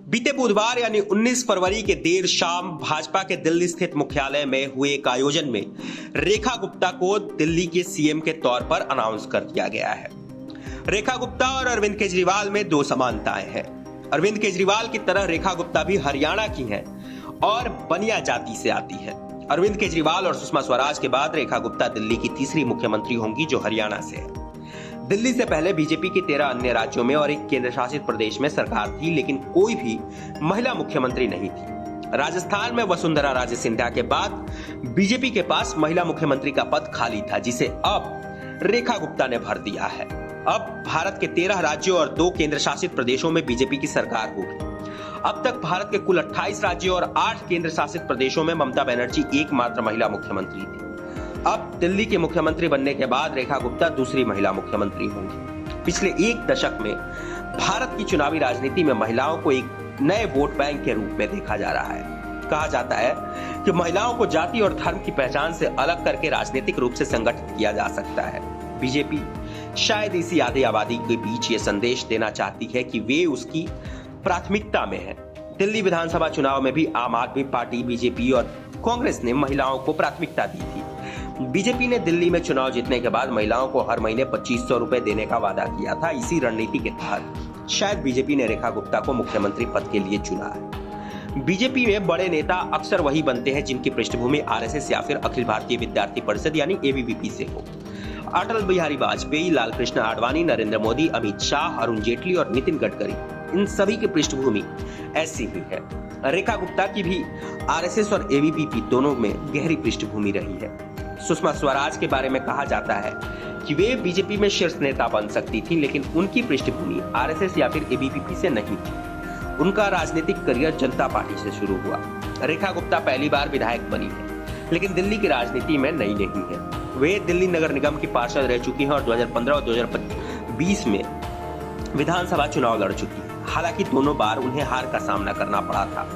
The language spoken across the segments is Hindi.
बीते बुधवार यानी 19 फरवरी के देर शाम भाजपा के दिल्ली स्थित मुख्यालय में हुए एक आयोजन में रेखा गुप्ता को दिल्ली के सीएम के तौर पर अनाउंस कर दिया गया है। रेखा गुप्ता और अरविंद केजरीवाल में दो समानताएं हैं। अरविंद केजरीवाल की तरह रेखा गुप्ता भी हरियाणा की हैं और बनिया जाति से आती है। अरविंद केजरीवाल और सुषमा स्वराज के बाद रेखा गुप्ता दिल्ली की तीसरी मुख्यमंत्री होंगी जो हरियाणा से है। दिल्ली से पहले बीजेपी की 13 अन्य राज्यों में और एक केंद्र शासित प्रदेश में सरकार थी, लेकिन कोई भी महिला मुख्यमंत्री नहीं थी। राजस्थान में वसुंधरा राजे सिंधिया के बाद बीजेपी के पास महिला मुख्यमंत्री का पद खाली था, जिसे अब रेखा गुप्ता ने भर दिया है। अब भारत के 13 राज्यों और 2 केंद्र शासित प्रदेशों में बीजेपी की सरकार होगी। अब तक भारत के कुल 28 राज्यों और 8 केंद्र शासित प्रदेशों में ममता बनर्जी एकमात्र महिला मुख्यमंत्री थी। अब दिल्ली के मुख्यमंत्री बनने के बाद रेखा गुप्ता दूसरी महिला मुख्यमंत्री होंगी। पिछले एक दशक में भारत की चुनावी राजनीति में महिलाओं को एक नए वोट बैंक के रूप में देखा जा रहा है। कहा जाता है कि महिलाओं को जाति और धर्म की पहचान से अलग करके राजनीतिक रूप से संगठित किया जा सकता है। बीजेपी शायद इसी आधी आबादी के बीच ये संदेश देना चाहती है कि वे उसकी प्राथमिकता में है। दिल्ली विधानसभा चुनाव में भी आम आदमी पार्टी, बीजेपी और कांग्रेस ने महिलाओं को प्राथमिकता दी थी। बीजेपी ने दिल्ली में चुनाव जीतने के बाद महिलाओं को हर महीने 2500 रुपए देने का वादा किया था। इसी रणनीति के तहत शायद बीजेपी ने रेखा गुप्ता को मुख्यमंत्री पद के लिए चुना है। बीजेपी में बड़े नेता अक्सर वही बनते हैं जिनकी पृष्ठभूमि आरएसएस या फिर अखिल भारतीय विद्यार्थी परिषद यानी एबीवीपी से हो। अटल बिहारी वाजपेयी, लालकृष्ण आडवाणी, नरेंद्र मोदी, अमित शाह, अरुण जेटली और नितिन गडकरी, इन सभी की पृष्ठभूमि ऐसी ही है। रेखा गुप्ता की भी आरएसएस और एबीवीपी दोनों में गहरी पृष्ठभूमि रही है। सुषमा स्वराज के बारे में कहा जाता है कि वे बीजेपी में शीर्ष नेता बन सकती थी, लेकिन उनकी पृष्ठभूमि आरएसएस या फिर एबीवीपी से नहीं थी। उनका राजनीतिक करियर जनता पार्टी से शुरू हुआ। रेखा गुप्ता पहली बार विधायक बनी है, लेकिन दिल्ली की राजनीति में नई नहीं है। वे दिल्ली नगर निगम की पार्षद रह चुकी हैं और 2015 और 2020 में विधानसभा चुनाव लड़ चुकी है। हालांकि दोनों बार उन्हें हार का सामना करना पड़ा था।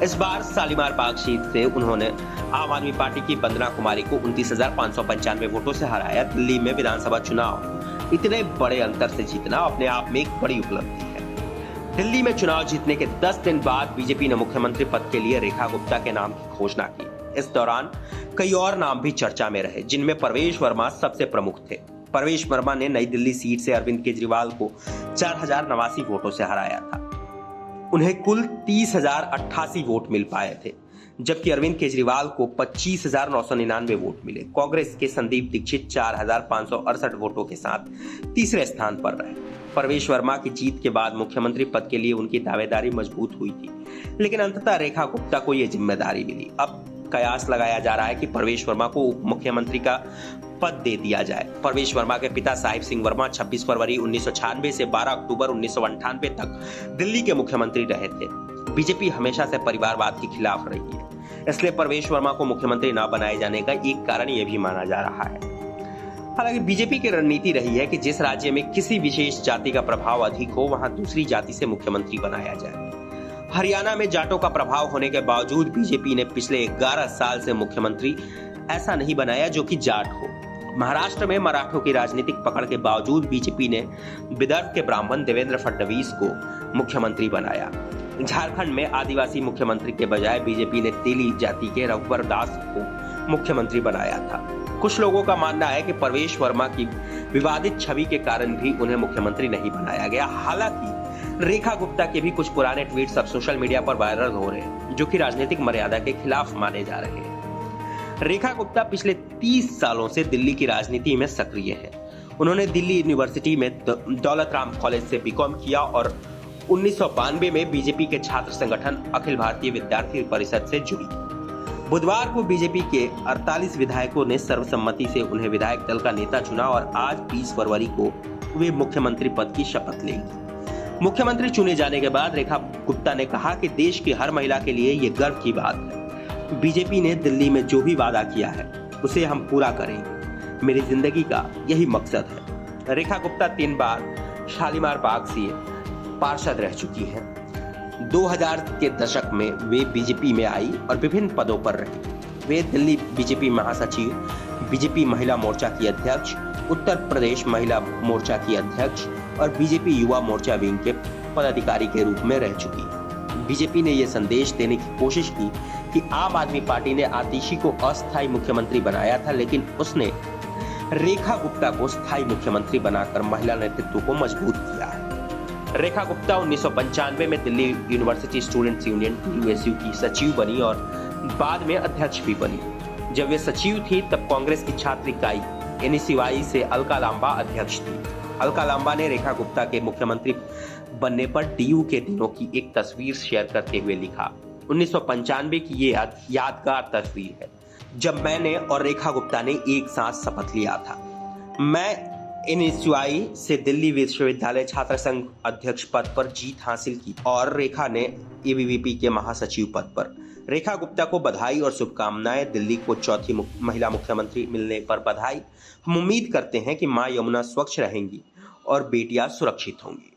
इस बार शालीमार बाग सीट से उन्होंने आम आदमी पार्टी की वंदना कुमारी को 29,595 वोटों से हराया। दिल्ली में विधानसभा चुनाव इतने बड़े अंतर से जीतना अपने आप में एक बड़ी उपलब्धि है। दिल्ली में चुनाव जीतने के 10 दिन बाद बीजेपी ने मुख्यमंत्री पद के लिए रेखा गुप्ता के नाम की घोषणा की। इस दौरान कई और नाम भी चर्चा में रहे, जिनमें परवेश वर्मा सबसे प्रमुख थे। परवेश वर्मा ने नई दिल्ली सीट से अरविंद केजरीवाल को 4089 वोटों से हराया था। उन्हें कुल 30,088 वोट मिल पाए थे, जबकि अरविंद केजरीवाल को 25,999 वोट मिले। कांग्रेस के संदीप दीक्षित 4,568 वोटों के साथ तीसरे स्थान पर रहे। परवेश वर्मा की जीत के बाद मुख्यमंत्री पद के लिए उनकी दावेदारी मजबूत हुई थी, लेकिन अंततः रेखा गुप्ता को यह जिम्मेदारी मिली। अब कयास लगाया जा रहा है कि परवेश वर्मा को उप मुख्यमंत्री का पद दे दिया जाए। परवेश वर्मा के पिता साहिब सिंह वर्मा 26 फरवरी 1996 से 12 अक्टूबर 1998 तक दिल्ली के मुख्यमंत्री रहे थे। बीजेपी हमेशा से परिवारवाद के खिलाफ रही है, इसलिए परवेश वर्मा को मुख्यमंत्री न बनाए जाने का एक कारण यह भी माना जा रहा है। हालांकि बीजेपी की रणनीति रही है कि जिस राज्य में किसी विशेष जाति का प्रभाव अधिक हो, वहां दूसरी जाति से मुख्यमंत्री बनाया जाए। हरियाणा में जाटों का प्रभाव होने के बावजूद बीजेपी ने पिछले 11 साल से मुख्यमंत्री ऐसा नहीं बनाया जो कि जाट हो। महाराष्ट्र में मराठों की राजनीतिक पकड़ के बावजूद बीजेपी ने विदर्भ के ब्राह्मण देवेंद्र फडणवीस को मुख्यमंत्री बनाया। झारखंड में आदिवासी मुख्यमंत्री के बजाय बीजेपी ने तेली जाति के रघुवर दास को मुख्यमंत्री बनाया था। कुछ लोगों का मानना है कि परवेश वर्मा की विवादित छवि के कारण भी उन्हें मुख्यमंत्री नहीं बनाया गया। हालांकि रेखा गुप्ता के भी कुछ पुराने ट्वीट्स अब सोशल मीडिया पर वायरल हो रहे हैं, जो कि राजनीतिक मर्यादा के खिलाफ माने जा रहे हैं। रेखा गुप्ता पिछले 30 सालों से दिल्ली की राजनीति में सक्रिय है। उन्होंने दिल्ली यूनिवर्सिटी में दौलत राम कॉलेज से बीकॉम किया और 1992 में बीजेपी के छात्र संगठन अखिल भारतीय विद्यार्थी परिषद से जुड़ी। बुधवार को बीजेपी के 48 विधायकों ने सर्वसम्मति से उन्हें विधायक दल का नेता चुना और आज 20 फरवरी को वे मुख्यमंत्री पद की शपथ लेंगी। मुख्यमंत्री चुने जाने के बाद रेखा गुप्ता ने कहा कि देश की हर महिला के लिए ये गर्व की बात है। बीजेपी ने दिल्ली में जो भी वादा किया है उसे हम पूरा करेंगे। मेरी जिंदगी का यही मकसद है। रेखा गुप्ता 3 बार शालीमार बाग से पार्षद रह चुकी हैं। 2000 के दशक में वे बीजेपी में आई और विभिन्न पदों पर रही। वे दिल्ली बीजेपी महासचिव, बीजेपी महिला मोर्चा की अध्यक्ष, उत्तर प्रदेश महिला मोर्चा की अध्यक्ष और बीजेपी युवा मोर्चा विंग के पदाधिकारी के रूप में रह चुकी है। बीजेपी ने यह संदेश देने की कोशिश की कि आम आदमी पार्टी ने आतिशी को अस्थायी मुख्यमंत्री बनाया था, लेकिन उसने रेखा गुप्ता को स्थायी मुख्यमंत्री बनाकर महिला नेतृत्व को मजबूत किया है। रेखा गुप्ता 1995 में Delhi university students union (DUSU) की सचिव बनी और बाद में अध्यक्ष भी बनी। जब वे सचिव थी तब कांग्रेस की छात्र इकाई NSUI से अलका लांबा अध्यक्ष थी। अलका लांबा ने रेखा गुप्ता के मुख्यमंत्री बनने पर DU के दिनों की एक तस्वीर शेयर करते हुए लिखा, 1995 की ये यादगार तस्वीर है जब मैंने और रेखा गुप्ता ने एक साथ शपथ लिया था। मैं NSUI से दिल्ली विश्वविद्यालय छात्र संघ अध्यक्ष पद पर जीत हासिल की और रेखा ने ABVP के महासचिव पद पर। रेखा गुप्ता को बधाई और शुभकामनाएं। दिल्ली को चौथी महिला मुख्यमंत्री मिलने पर बधाई। हम उम्मीद करते हैं कि मां यमुना स्वच्छ रहेंगी और बेटियां सुरक्षित होंगी।